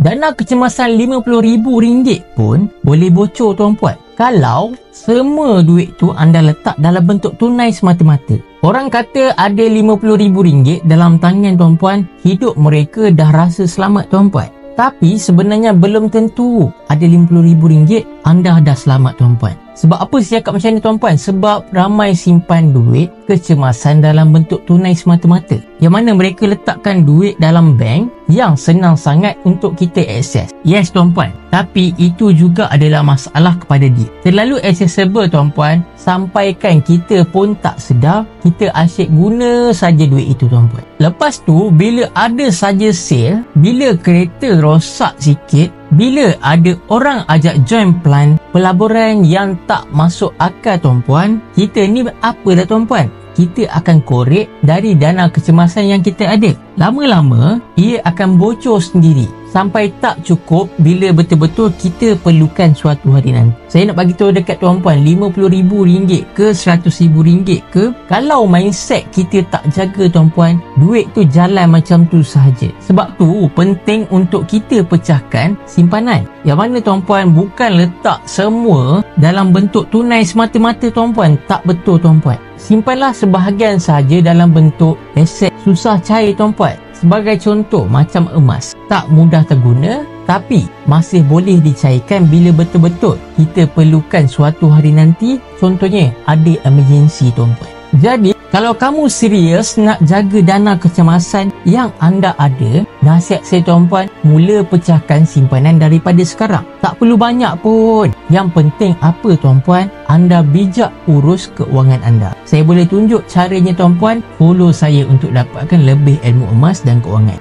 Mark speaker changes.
Speaker 1: Dana kecemasan RM50,000 pun boleh bocor tuan-puan kalau semua duit tu anda letak dalam bentuk tunai semata-mata. Orang kata ada RM50,000 dalam tangan tuan-puan, hidup mereka dah rasa selamat tuan-puan. Tapi sebenarnya belum tentu ada RM50,000 anda dah selamat tuan-puan. Sebab apa saya cakap macam ni tuan-puan? Sebab ramai simpan duit kecemasan dalam bentuk tunai semata-mata, yang mana mereka letakkan duit dalam bank yang senang sangat untuk kita akses. Yes tuan-puan, tapi itu juga adalah masalah kepada dia. Terlalu accessible tuan-puan, sampaikan kita pun tak sedar kita asyik guna saja duit itu tuan-puan. Lepas tu bila ada saja sale, bila kereta rosak sikit, bila ada orang ajak join plan pelaburan yang tak masuk akal tuan-puan, kita ni apa dah tuan-puan? Kita akan korek dari dana kecemasan yang kita ada. Lama-lama, ia akan bocor sendiri sampai tak cukup bila betul-betul kita perlukan suatu hari nanti. Saya nak bagi tahu dekat tuan-puan, RM50,000 ke RM100,000 ke, kalau mindset kita tak jaga tuan-puan, duit tu jalan macam tu sahaja. Sebab tu penting untuk kita pecahkan simpanan. Yang mana tuan-puan bukan letak semua dalam bentuk tunai semata-mata tuan-puan. Tak betul tuan-puan. Simpanlah sebahagian saja dalam bentuk aset susah cair tuan-puan. Sebagai contoh macam emas, tak mudah terguna tapi masih boleh dicairkan bila betul-betul kita perlukan suatu hari nanti. Contohnya ada emergency tuan-puan. Jadi kalau kamu serius nak jaga dana kecemasan yang anda ada, nasihat saya tuan-puan, mula pecahkan simpanan daripada sekarang. Tak perlu banyak pun. Yang penting apa tuan-puan? Anda bijak urus keuangan anda. Saya boleh tunjuk caranya tuan-puan. Follow saya untuk dapatkan lebih ilmu emas dan keuangan.